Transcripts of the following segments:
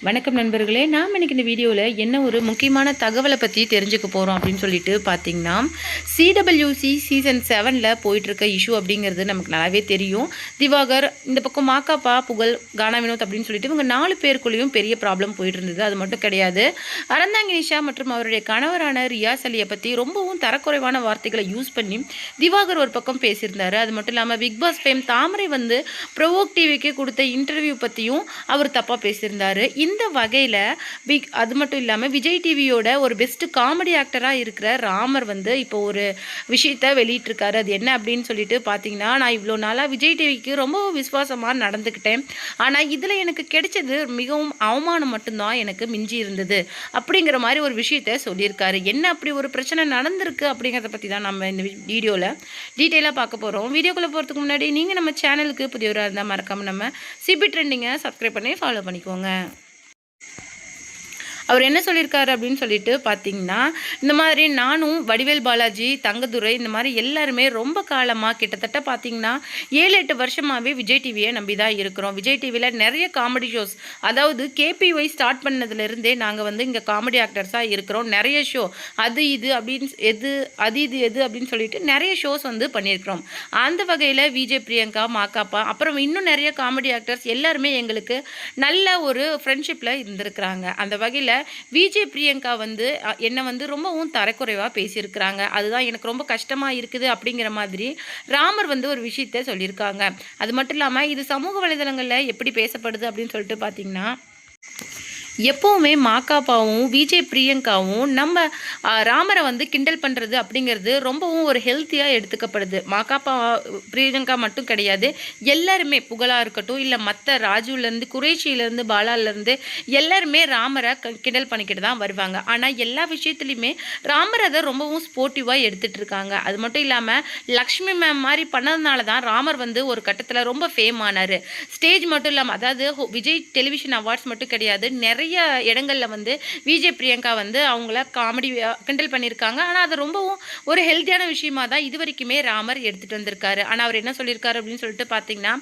வணக்கம் நண்பர்களே, நாம் இன்னைக்கு இந்த வீடியோவில் என்ன ஒரு முக்கியமான தகவலை பற்றி தெரிஞ்சுக்க போகிறோம் அப்படின்னு சொல்லிட்டு பார்த்தீங்கன்னா, சிடபிள்யூசி சீசன் 7ல் போயிட்டுருக்க இஷ்யூ அப்படிங்கிறது நமக்கு நல்லாவே தெரியும். திவாகர், இந்த பக்கம் மாக்காப்பா, புகழ், கானா வினோத் அப்படின்னு சொல்லிட்டு இவங்க 4 பேருக்குள்ளேயும் பெரிய ப்ராப்ளம் போயிட்டு இருந்தது. அது மட்டும் கிடையாது, அறந்தாங்கி நிஷா மற்றும் அவருடைய கணவரான ரியாஸ் அலியை பற்றி ரொம்பவும் தரக்குறைவான வார்த்தைகளை யூஸ் பண்ணி திவாகர் ஒரு பக்கம் பேசியிருந்தார். அது மட்டும் இல்லாமல் பிக் பாஸ் ஃபேம் தாமரை வந்து ப்ரோவோக் டிவிக்கு கொடுத்த இன்டர்வியூ பற்றியும் அவர் தப்பாக பேசியிருந்தார். இந்த வகையில் அது மட்டும் இல்லாமல் விஜய் டிவியோட ஒரு பெஸ்ட் காமெடி ஆக்டராக இருக்கிற ராமர் வந்து இப்போ ஒரு விஷயத்தை வெளியிட்டிருக்காரு. அது என்ன அப்படின்னு சொல்லிட்டு பார்த்தீங்கன்னா, நான் இவ்வளோ நாளாக விஜய் டிவிக்கு ரொம்ப விசுவாசமாக நடந்துக்கிட்டேன், ஆனால் இதில் எனக்கு கிடைச்சது மிகவும் அவமானம் மட்டும்தான் எனக்கு மிஞ்சி இருந்தது அப்படிங்கிற மாதிரி ஒரு விஷயத்த சொல்லியிருக்காரு. என்ன அப்படி ஒரு பிரச்சனை நடந்திருக்கு அப்படிங்கிறத பற்றி தான் நம்ம இந்த வீடியோவில் டீட்டெயிலாக பார்க்க போகிறோம். வீடியோக்குள்ளே போகிறதுக்கு முன்னாடி நீங்கள் நம்ம சேனலுக்கு புதியவராக இருந்தால் மறக்காமல் நம்ம சிபி ட்ரெண்டிங்கை சப்ஸ்கிரைப் பண்ணி ஃபாலோ பண்ணிக்கோங்க. அவர் என்ன சொல்லியிருக்காரு அப்படின்னு சொல்லிட்டு பார்த்தீங்கன்னா, இந்த மாதிரி நானும் வடிவேல் பாலாஜி, தங்கதுரை, இந்த மாதிரி எல்லாருமே ரொம்ப காலமாக கிட்டத்தட்ட பார்த்தீங்கன்னா 7-8 வருஷமாகவே விஜய் டிவியை நம்பி தான் இருக்கிறோம். விஜய் டிவியில் நிறைய காமெடி ஷோஸ், அதாவது கேபிஒய் ஸ்டார்ட் பண்ணதுலேருந்தே நாங்கள் வந்து இங்கே காமெடி ஆக்டர்ஸாக இருக்கிறோம். நிறைய ஷோ அது இது அப்படின்னு எது அப்படின்னு சொல்லிட்டு நிறைய ஷோஸ் வந்து பண்ணியிருக்கிறோம். அந்த வகையில் விஜய், பிரியங்கா, மாக்காப்பா, அப்புறம் இன்னும் நிறைய காமெடி ஆக்டர்ஸ் எல்லாருமே எங்களுக்கு நல்ல ஒரு ஃப்ரெண்ட்ஷிப்பில் இருந்திருக்கிறாங்க. அந்த வகையில் விஜய், பிரியங்கா வந்து என்னை வந்து ரொம்பவும் தரக்குறைவாக பேசியிருக்கிறாங்க. அதுதான் எனக்கு ரொம்ப கஷ்டமாக இருக்குது அப்படிங்கிற மாதிரி ராமர் வந்து ஒரு விஷயத்த சொல்லியிருக்காங்க. அது மட்டும் இல்லாமல் இது சமூக வலைதளங்களில் எப்படி பேசப்படுது அப்படின்னு சொல்லிட்டு பார்த்தீங்கன்னா, எப்போவுமே மாக்காப்பாவும் விஜய், பிரியங்காவும் நம்ம ராமரை வந்து கிண்டல் பண்ணுறது அப்படிங்கிறது ரொம்பவும் ஒரு ஹெல்த்தியாக எடுத்துக்கப்படுது. மாக்காப்பா, பிரியங்கா மட்டும் கிடையாது, எல்லாருமே புகழாக இருக்கட்டும், இல்லை மற்ற ராஜுலேருந்து, குரேஷியிலேருந்து, பாலாலேருந்து எல்லாருமே ராமரை கிண்டல் பண்ணிக்கிட்டு தான் வருவாங்க. ஆனால் எல்லா விஷயத்துலையுமே ராமர் அதை ரொம்பவும் ஸ்போர்ட்டிவாக எடுத்துகிட்டு இருக்காங்க. அது மட்டும் இல்லாமல் லக்ஷ்மி மேம் மாதிரி பண்ணதுனால தான் ராமர் வந்து ஒரு கட்டத்தில் ரொம்ப ஃபேம் ஆனார். ஸ்டேஜ் மட்டும் இல்லாமல், அதாவது விஜய் டெலிவிஷன் அவார்ட்ஸ் மட்டும் கிடையாது, நிறைய இடங்களில் வந்து விஜய், பிரியங்கா வந்து அவங்கள காமெடி கிண்டல் பண்ணியிருக்காங்க. ஆனால் அது ரொம்பவும் ஒரு ஹெல்த்தியான விஷயமா தான் இது வரைக்குமே ராமர் எடுத்துகிட்டு வந்திருக்காரு. ஆனால் அவர் என்ன சொல்லியிருக்காரு அப்படின்னு சொல்லிட்டு பார்த்தீங்கன்னா,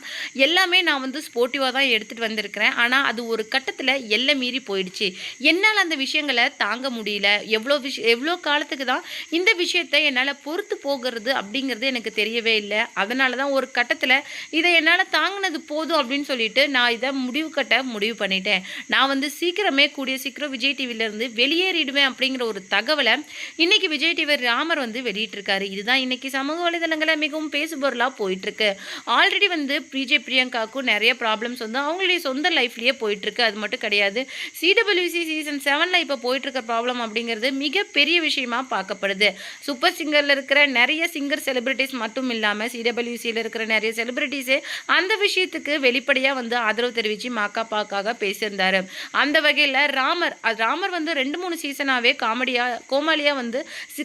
எல்லாமே நான் வந்து ஸ்போர்ட்டிவாக தான் எடுத்துகிட்டு வந்திருக்கிறேன், ஆனால் அது ஒரு கட்டத்தில் எல்லை மீறி போயிடுச்சு, என்னால் அந்த விஷயங்களை தாங்க முடியல, எவ்வளோ காலத்துக்கு தான் இந்த விஷயத்தை என்னால் பொறுத்து போகிறது அப்படிங்கிறது எனக்கு தெரியவே இல்லை, அதனால தான் ஒரு கட்டத்தில் இதை என்னால் தாங்கினது போதும் அப்படின்னு சொல்லிட்டு நான் இதை முடிவு பண்ணிட்டேன். நான் வந்து கூடிய சீக்கிரம் விஜய் டிவியிலேருந்து வெளியேறிடுவேன் அப்படிங்கிற ஒரு தகவலை இன்னைக்கு விஜய் டிவி ராமர் வந்து வெளியிட்டிருக்காரு. இதுதான் இன்னைக்கு சமூக வலைதளங்களில் மிகவும் பேசுபொருளாக போயிட்டுருக்கு. ஆல்ரெடி வந்து விஜய், பிரியங்காவுக்கும் நிறைய ப்ராப்ளம்ஸ் வந்து அவங்களுடைய சொந்த லைஃப்லேயே போயிட்டுருக்கு. அது மட்டும் கிடையாது, சிடபிள்யூசி சீசன் 7ல் இப்போ போயிட்டுருக்க ப்ராப்ளம் அப்படிங்கிறது மிகப்பெரிய விஷயமாக பார்க்கப்படுது. சூப்பர் சிங்கரில் இருக்கிற நிறைய சிங்கர் செலிபிரிட்டிஸ் மட்டும் இல்லாமல் சிடபிள்யூசியில் இருக்கிற நிறைய செலிபிரிட்டிஸே அந்த விஷயத்துக்கு வெளிப்படையாக வந்து ஆதரவு தெரிவித்து மாக்காப்பாக்காக பேசியிருந்தார். அந்த வகையில் ராமர் வந்து 2-3 சீசனாகவே கோமாளியாக வந்து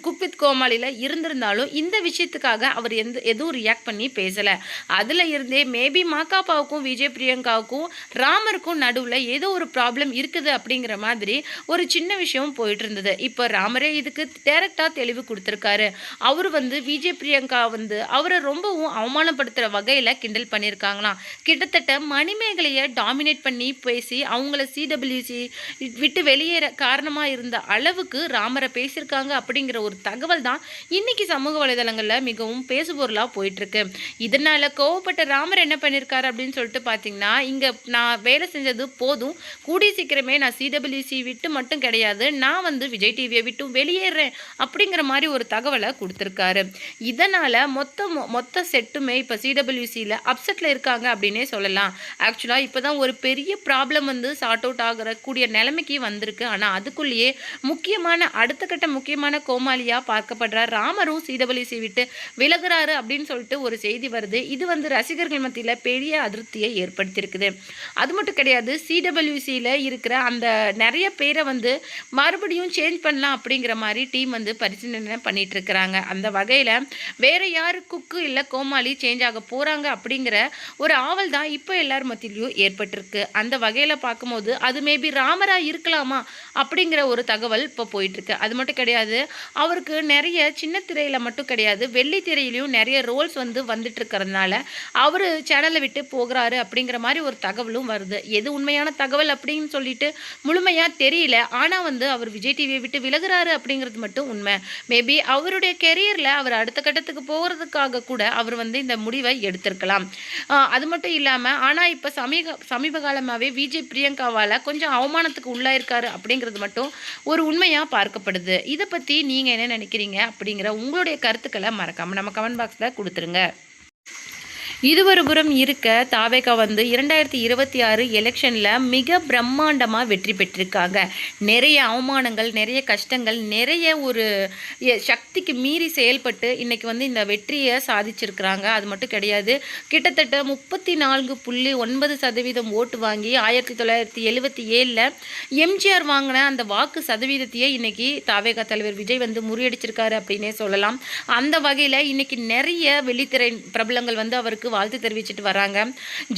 குக் வித் கோமாளியில் இருந்திருந்தாலும் இந்த விஷயத்துக்காக அவர் எதுவும் ரியாக்ட் பண்ணி பேசலை. அதில் இருந்தே மேபி மாக்காப்பாவுக்கும் விஜய், பிரியங்காவுக்கும் ராமருக்கும் நடுவில் ஏதோ ஒரு ப்ராப்ளம் இருக்குது அப்படிங்கிற மாதிரி ஒரு சின்ன விஷயம் போயிட்டு இருந்தது. இப்போ ராமரே இதுக்கு டைரக்டாக தெளிவு கொடுத்துருக்காரு. அவர் வந்து விஜய், பிரியங்கா வந்து அவரை ரொம்பவும் அவமானப்படுத்துகிற வகையில் கிண்டல் பண்ணியிருக்காங்களாம். கிட்டத்தட்ட மணிமேகலையை டாமினேட் பண்ணி பேசி அவங்கள சிடபிள்யூசி விட்டு வெளியேற காரணமாக இருந்த அளவுக்கு ராமரை பேசியிருக்காங்க அப்படிங்கிற ஒரு தகவல் தான் இன்னைக்கு சமூக வலைதளங்களில் மிகவும் பேசுபொருளாக போயிட்டுருக்கு. இதனால் கோவப்பட்ட ராமர் என்ன பண்ணியிருக்காரு அப்படின்னு சொல்லிட்டு பார்த்தீங்கன்னா, இங்கே நான் வேலை செஞ்சது போதும், கூடிய சீக்கிரமே நான் சிடபிள்யூசி விட்டு மட்டும் கிடையாது, நான் வந்து விஜய் டிவியை விட்டு வெளியேறேன் அப்படிங்கிற மாதிரி ஒரு தகவலை கொடுத்துருக்காரு. இதனால் மொத்த செட்டுமே இப்போ சிடபிள்யூசியில் அப்செட்டில் இருக்காங்க அப்படின்னே சொல்லலாம். ஆக்சுவலாக இப்போ தான் ஒரு பெரிய ப்ராப்ளம் வந்து சார்ட் அவுட் ஆகக்கூடிய நிலைமைக்கு வந்திருக்கு. ஆனால் அதுக்குள்ளேயே அடுத்த கட்ட முக்கியமான கோமாளியாக பார்க்கப்படுற ராமரும் சிடபிள்யூசி விட்டு விலகுறாரு அப்படின்னு சொல்லிட்டு ஒரு செய்தி வருது. இது வந்து ரசிகர்கள் மத்தியில் பெரிய அதிருப்தியை ஏற்படுத்தியிருக்குது. அது மட்டும் கிடையாது, சிடபிள்யூசியில் இருக்கிற அந்த நிறைய பேரை வந்து மறுபடியும் சேஞ்ச் பண்ணலாம் அப்படிங்கிற மாதிரி டீம் வந்து பரிசீலனை பண்ணிட்டு இருக்கிறாங்க. அந்த வகையில் வேற யாரு குக்கு இல்லை கோமாளி சேஞ்ச் ஆக போகிறாங்க அப்படிங்கிற ஒரு ஆவல் தான் இப்போ எல்லார் மத்தியிலையும் ஏற்பட்டிருக்கு. அந்த வகையில் பார்க்கும்போது அது மேபி மேபி ராமராக இருக்கலாமா அப்படிங்கிற ஒரு தகவல் இப்போ போயிட்டுருக்கு. அது மட்டும் கிடையாது, அவருக்கு நிறைய சின்ன திரையில் மட்டும் கிடையாது, வெள்ளி திரையிலையும் நிறைய ரோல்ஸ் வந்துட்டு இருக்கிறதுனால அவர் சேனலை விட்டு போகிறாரு அப்படிங்கிற மாதிரி ஒரு தகவலும் வருது. எது உண்மையான தகவல் அப்படின்னு சொல்லிட்டு முழுமையாக தெரியல. ஆனால் அவர் விஜய் டிவியை விட்டு விலகுறாரு அப்படிங்கிறது மட்டும் உண்மை. மேபி அவருடைய கெரியரில் அவர் அடுத்த கட்டத்துக்கு போகிறதுக்காக கூட அவர் இந்த முடிவை எடுத்திருக்கலாம். அது மட்டும் இல்லாமல் ஆனால் இப்போ சமீப காலமாகவே விஜய் பிரியங்காவால் கொஞ்சம் அவமானத்துக்கு உள்ளாயிருக்காரு அப்படிங்கிறது மட்டும் ஒரு உண்மையாக பார்க்கப்படுது. இதை பற்றி நீங்கள் என்ன நினைக்கிறீங்க அப்படிங்கிற உங்களுடைய கருத்துக்களை மறக்காமல் நம்ம கமெண்ட் பாக்ஸில் கொடுத்துருங்க. இது ஒரு புறம் இருக்க தாவேகா 2026 எலெக்ஷனில் மிக பிரம்மாண்டமாக வெற்றி பெற்றிருக்காங்க. நிறைய அவமானங்கள், நிறைய கஷ்டங்கள், நிறைய ஒரு சக்திக்கு மீறி செயல்பட்டு இன்றைக்கி இந்த வெற்றியை சாதிச்சிருக்கிறாங்க. அது மட்டும் கிடையாது, கிட்டத்தட்ட 34.9% ஓட்டு வாங்கி 1977 எம்ஜிஆர் வாங்கின அந்த வாக்கு சதவீதத்தையே இன்றைக்கி தாவேகா தலைவர் விஜய் முறியடிச்சிருக்காரு அப்படின்னே சொல்லலாம். அந்த வகையில் இன்றைக்கி நிறைய வெள்ளித்திரை பிரபலங்கள் அவருக்கு வாழ்த்து தெரிவிச்சிட்டு வராங்க.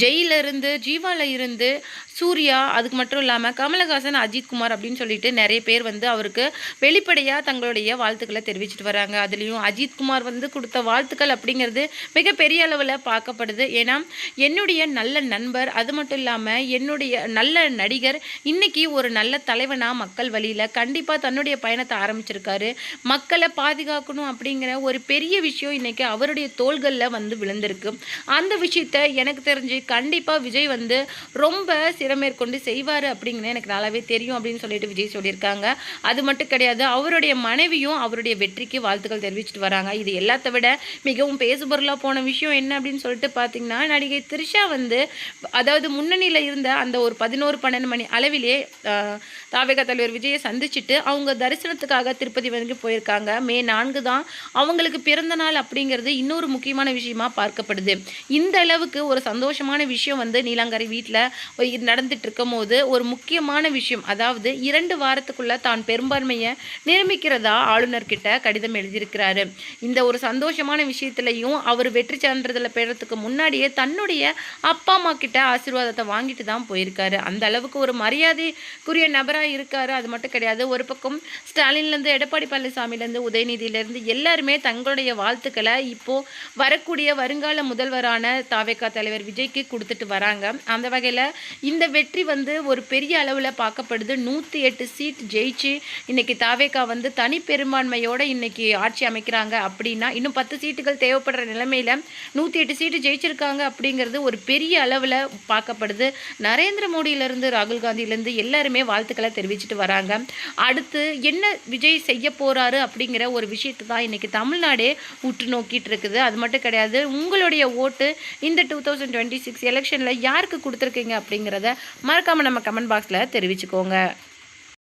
ஜெயிலிருந்து, ஜீவால இருந்து, சூர்யா, அதுக்கு மட்டும் இல்லாமல் கமலஹாசன், அஜித்குமார் அப்படின்னு சொல்லிட்டு நிறைய பேர் அவருக்கு வெளிப்படையாக தங்களுடைய வாழ்த்துக்களை தெரிவிச்சிட்டு வராங்க. அதுலேயும் அஜித்குமார் கொடுத்த வாழ்த்துக்கள் அப்படிங்கிறது மிகப்பெரிய அளவில் பார்க்கப்படுது. ஏன்னா என்னுடைய நல்ல நண்பர், அது மட்டும் இல்லாமல் என்னுடைய நல்ல நடிகர் இன்னைக்கு ஒரு நல்ல தலைவனாக மக்கள் வழியில் கண்டிப்பாக தன்னுடைய பயணத்தை ஆரம்பிச்சிருக்காரு. மக்களை பாதுகாக்கணும் அப்படிங்கிற ஒரு பெரிய விஷயம் இன்னைக்கு அவருடைய தோள்களில் விழுந்திருக்கு. அந்த விஷயத்தை எனக்கு தெரிஞ்சு கண்டிப்பாக விஜய் ரொம்ப சிரமேற்கொண்டு செய்வார் அப்படிங்கிறது எனக்கு நல்லாவே தெரியும் அப்படின்னு சொல்லிட்டு விஜய் சொல்லியிருக்காங்க. அது மட்டும் கிடையாது, அவருடைய மனைவியும் அவருடைய வெற்றிக்கு வாழ்த்துக்கள் தெரிவிச்சிட்டு வராங்க. இது எல்லாத்த விட மிகவும் பேசுபொருளாக போன விஷயம் என்ன அப்படின்னு சொல்லிட்டு பார்த்தீங்கன்னா, நடிகை த்ரிஷா அதாவது முன்னணியில் இருந்த அந்த ஒரு 11-12 மணி அளவிலே தாவேகா தலைவர் விஜயை சந்திச்சுட்டு அவங்க தரிசனத்துக்காக திருப்பதி போயிருக்காங்க. மே 4 தான் அவங்களுக்கு பிறந்த நாள் அப்படிங்கிறது இன்னொரு முக்கியமான விஷயமா பார்க்கப்படுது. இந்த அளவுக்கு ஒரு சந்தோஷமான விஷயம் நீலாங்கரை வீட்டில் நடந்துட்டு இருக்கும் போது ஒரு முக்கியமான விஷயம், அதாவது 2 வாரத்துக்குள்ள தான் பெரும்பான்மையை நிரூபிக்கிறதா ஆளுநர்கிட்ட கடிதம் எழுதியிருக்கிறாரு. இந்த ஒரு சந்தோஷமான விஷயத்திலையும் அவர் வெற்றி சான்றிதழை பெறத்துக்கு முன்னாடியே தன்னுடைய அப்பா அம்மா கிட்ட ஆசீர்வாதத்தை வாங்கிட்டு தான் போயிருக்காரு. அந்த அளவுக்கு ஒரு மரியாதைக்குரிய நபராக இருக்காரு. அது மட்டும் கிடையாது, ஒரு பக்கம் ஸ்டாலின்லேருந்து, எடப்பாடி பழனிசாமிலேருந்து, உதயநிதியிலேருந்து எல்லாருமே தங்களுடைய வாழ்த்துக்களை இப்போ வரக்கூடிய வருங்கால முதல்வரான தாவேகா தலைவர் விஜய்க்கு கொடுத்துட்டு வராங்க. அந்த வகையில் இந்த வெற்றி ஒரு பெரிய அளவில் பார்க்கப்படுது. 108 சீட் ஜெயிச்சு இன்னைக்கு தாவேகா தனி பெரும்பான்மையோடு இன்னைக்கு ஆட்சி அமைக்கிறாங்க. அப்படின்னா இன்னும் 10 சீட்டுகள் தேவைப்படுற நிலைமையில் 108 சீட்டு ஜெயிச்சிருக்காங்க அப்படிங்கிறது ஒரு பெரிய அளவில் பார்க்கப்படுது. நரேந்திர மோடியிலேருந்து, ராகுல் காந்தியிலேருந்து எல்லாருமே வாழ்த்துக்களை தெரிவிச்சிட்டு வராங்க. அடுத்து என்ன விஜய் செய்ய போகிறாரு அப்படிங்கிற ஒரு விஷயத்தை தான் இன்னைக்கு தமிழ்நாடே உற்று நோக்கிட்டு இருக்குது. அது மட்டும் கிடையாது, உங்களுடைய ஓட்டு இந்த 2026 எலெக்ஷனில் யாருக்கு கொடுத்துருக்கீங்க அப்படிங்கிறத மறக்காமல் நம்ம கமெண்ட் பாக்ஸில் தெரிவிச்சுக்கோங்க.